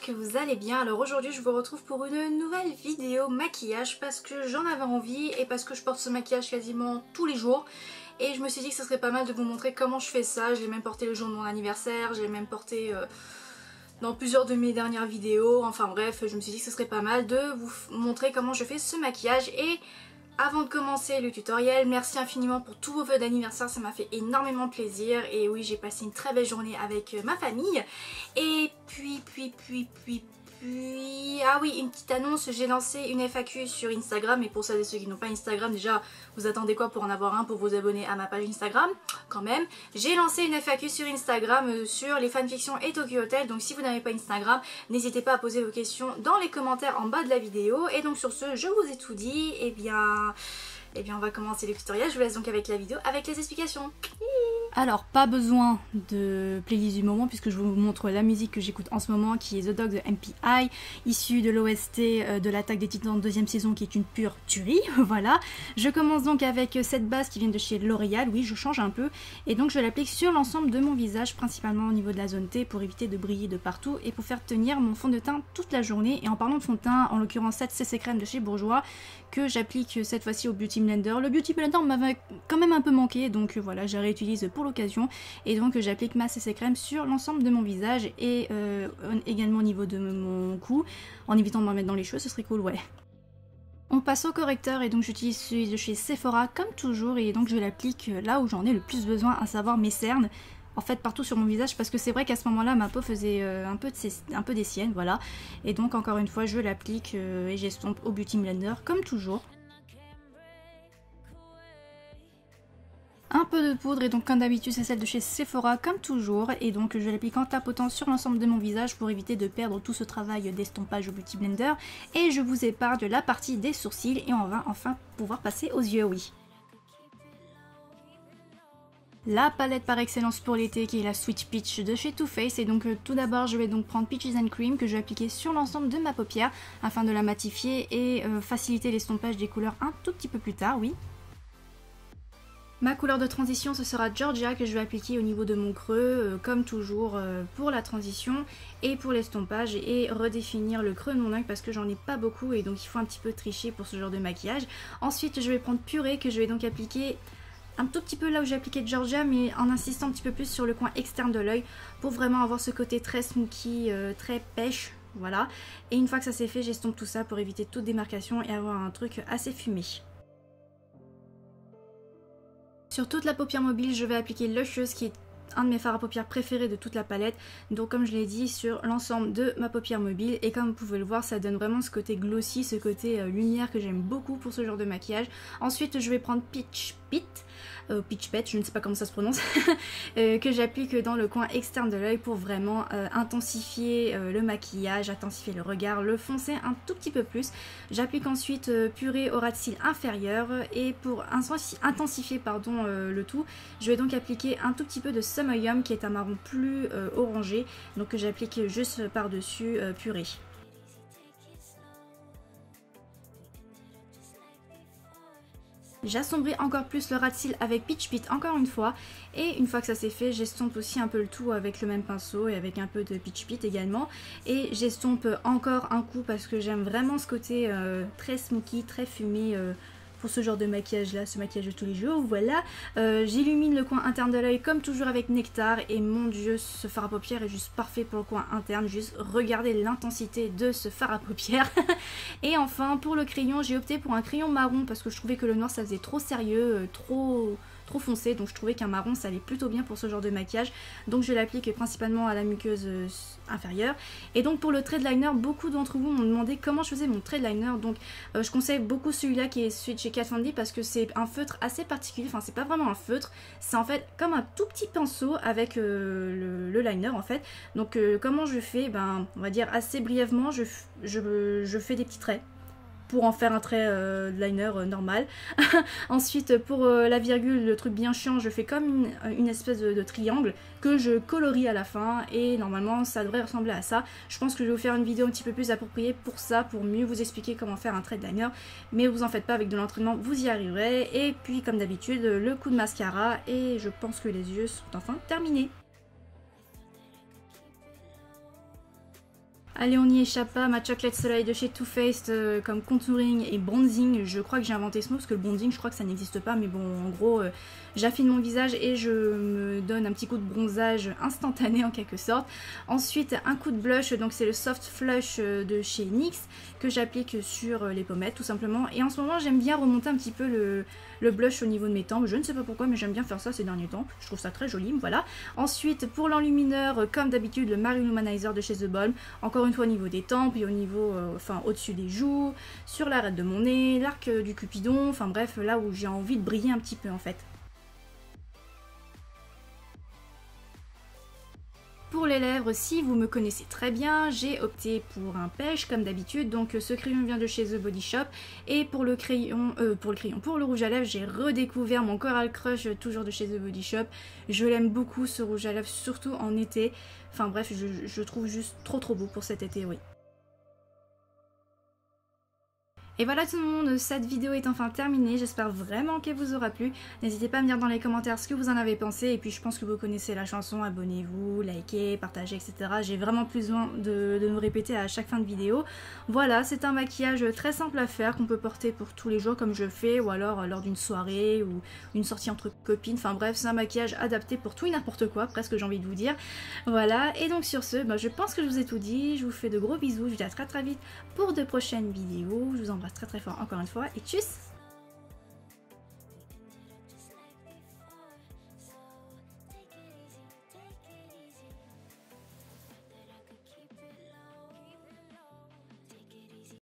que vous allez bien. Alors aujourd'hui je vous retrouve pour une nouvelle vidéo maquillage parce que j'en avais envie et parce que je porte ce maquillage quasiment tous les jours. Et je me suis dit que ce serait pas mal de vous montrer comment je fais ça. Je l'ai même porté le jour de mon anniversaire, je l'ai même porté dans plusieurs de mes dernières vidéos. Enfin bref, je me suis dit que ce serait pas mal de vous montrer comment je fais ce maquillage. Et avant de commencer le tutoriel, merci infiniment pour tous vos vœux d'anniversaire, ça m'a fait énormément plaisir. Et oui, j'ai passé une très belle journée avec ma famille. Et puis, ah oui, une petite annonce, j'ai lancé une FAQ sur Instagram. Et pour celles et ceux qui n'ont pas Instagram, déjà, vous attendez quoi pour en avoir un, pour vous abonner à ma page Instagram quand même. J'ai lancé une FAQ sur Instagram sur les fanfictions et Tokyo Hotel. Donc si vous n'avez pas Instagram, n'hésitez pas à poser vos questions dans les commentaires en bas de la vidéo. Et donc sur ce, je vous ai tout dit. Et bien on va commencer le tutoriel. Je vous laisse donc avec la vidéo, avec les explications. Alors, pas besoin de playlist du moment puisque je vous montre la musique que j'écoute en ce moment, qui est The Dog de MPI, issue de l'OST de l'Attaque des Titans deuxième saison, qui est une pure tuerie. Voilà. Je commence donc avec cette base qui vient de chez L'Oréal. Oui, je change un peu. Et donc je l'applique sur l'ensemble de mon visage, principalement au niveau de la zone T, pour éviter de briller de partout et pour faire tenir mon fond de teint toute la journée. Et en parlant de fond de teint, en l'occurrence cette CC crème de chez Bourjois, que j'applique cette fois-ci au Beauty Blender. Le Beauty Blender m'avait quand même un peu manqué, donc voilà, je réutilise pour l'occasion. Et donc j'applique ma CC crème sur l'ensemble de mon visage et également au niveau de mon cou, en évitant de m'en mettre dans les cheveux, ce serait cool, ouais. On passe au correcteur et donc j'utilise celui de chez Sephora comme toujours, et donc je l'applique là où j'en ai le plus besoin, à savoir mes cernes. En fait partout sur mon visage, parce que c'est vrai qu'à ce moment là ma peau faisait un peu des siennes, voilà. Et donc encore une fois je l'applique et j'estompe au Beauty Blender comme toujours. Un peu de poudre, et donc comme d'habitude c'est celle de chez Sephora comme toujours, et donc je l'applique en tapotant sur l'ensemble de mon visage pour éviter de perdre tout ce travail d'estompage au Beauty Blender. Et je vous épargne la partie des sourcils et on va enfin pouvoir passer aux yeux, oui. La palette par excellence pour l'été, qui est la Sweet Peach de chez Too Faced. Et donc tout d'abord je vais donc prendre Peaches and Cream, que je vais appliquer sur l'ensemble de ma paupière afin de la matifier et faciliter l'estompage des couleurs un tout petit peu plus tard, oui. Ma couleur de transition, ce sera Georgia, que je vais appliquer au niveau de mon creux, comme toujours pour la transition et pour l'estompage, et redéfinir le creux de mon œil parce que j'en ai pas beaucoup et donc il faut un petit peu tricher pour ce genre de maquillage. Ensuite je vais prendre Purée, que je vais donc appliquer un tout petit peu là où j'ai appliqué Georgia, mais en insistant un petit peu plus sur le coin externe de l'œil pour vraiment avoir ce côté très smoky, très pêche, voilà. Et une fois que ça c'est fait, j'estompe tout ça pour éviter toute démarcation et avoir un truc assez fumé. Sur toute la paupière mobile, je vais appliquer Luscious, qui est un de mes fards à paupières préférés de toute la palette. Donc comme je l'ai dit, sur l'ensemble de ma paupière mobile. Et comme vous pouvez le voir, ça donne vraiment ce côté glossy, ce côté lumière que j'aime beaucoup pour ce genre de maquillage. Ensuite, je vais prendre Peach Pet, je ne sais pas comment ça se prononce, que j'applique dans le coin externe de l'œil pour vraiment intensifier le maquillage, intensifier le regard, le foncer un tout petit peu plus. J'applique ensuite Purée au ras de cils inférieur, et pour intensifier le tout, je vais donc appliquer un tout petit peu de Summer Yum, qui est un marron plus orangé, donc que j'applique juste par-dessus Purée. J'assombris encore plus le ras de cils avec Peach Pit encore une fois, et une fois que ça c'est fait, j'estompe aussi un peu le tout avec le même pinceau et avec un peu de Peach Pit également, et j'estompe encore un coup parce que j'aime vraiment ce côté très smoky, très fumé pour ce genre de maquillage là, ce maquillage de tous les jours, voilà. J'illumine le coin interne de l'œil comme toujours avec Nectar, et mon dieu, ce fard à paupières est juste parfait pour le coin interne, juste regardez l'intensité de ce fard à paupières. Et enfin pour le crayon, j'ai opté pour un crayon marron parce que je trouvais que le noir ça faisait trop sérieux, trop foncé, donc je trouvais qu'un marron ça allait plutôt bien pour ce genre de maquillage, donc je l'applique principalement à la muqueuse inférieure. Et donc pour le trait de liner, beaucoup d'entre vous m'ont demandé comment je faisais mon trait de liner, donc je conseille beaucoup celui-là qui est celui de chez Kat Von D parce que c'est un feutre assez particulier, enfin c'est pas vraiment un feutre, c'est en fait comme un tout petit pinceau avec le liner en fait. Donc comment je fais, ben on va dire assez brièvement, je fais des petits traits pour en faire un trait de liner normal. Ensuite pour la virgule, le truc bien chiant, je fais comme une espèce de triangle que je colorie à la fin, et normalement ça devrait ressembler à ça. Je pense que je vais vous faire une vidéo un petit peu plus appropriée pour ça, pour mieux vous expliquer comment faire un trait de liner, mais vous en faites pas, avec de l'entraînement vous y arriverez. Et puis comme d'habitude le coup de mascara, et je pense que les yeux sont enfin terminés. Allez, on n'y échappe pas, ma Chocolate Soleil de chez Too Faced comme contouring et bronzing. Je crois que j'ai inventé ce mot parce que le bronzing, je crois que ça n'existe pas, mais bon, en gros, j'affine mon visage et je me donne un petit coup de bronzage instantané en quelque sorte. Ensuite, un coup de blush, donc c'est le Soft Flush de chez NYX que j'applique sur les pommettes tout simplement. Et en ce moment, j'aime bien remonter un petit peu le blush au niveau de mes tempes. Je ne sais pas pourquoi, mais j'aime bien faire ça ces derniers temps. Je trouve ça très joli, voilà. Ensuite, pour l'enlumineur, comme d'habitude, le Marie Lumanizer de chez The Balm. Encore une fois au niveau des tempes et au niveau, enfin au-dessus des joues, sur l'arête de mon nez, l'arc du cupidon, enfin bref, là où j'ai envie de briller un petit peu en fait. Pour les lèvres, si vous me connaissez très bien, j'ai opté pour un pêche comme d'habitude, donc ce crayon vient de chez The Body Shop. Et pour le pour le rouge à lèvres, j'ai redécouvert mon Coral Crush, toujours de chez The Body Shop. Je l'aime beaucoup ce rouge à lèvres, surtout en été. Enfin bref, je trouve juste trop beau pour cet été, oui. Et voilà tout le monde, cette vidéo est enfin terminée, j'espère vraiment qu'elle vous aura plu. N'hésitez pas à me dire dans les commentaires ce que vous en avez pensé, et puis je pense que vous connaissez la chanson, abonnez-vous, likez, partagez, etc. J'ai vraiment plus besoin de me répéter à chaque fin de vidéo. Voilà, c'est un maquillage très simple à faire, qu'on peut porter pour tous les jours comme je fais, ou alors lors d'une soirée, ou une sortie entre copines, enfin bref, c'est un maquillage adapté pour tout et n'importe quoi, presque j'ai envie de vous dire. Voilà, et donc sur ce, je pense que je vous ai tout dit, je vous fais de gros bisous, je vous dis à très vite pour de prochaines vidéos, je vous embrasse très fort encore une fois et tchuss!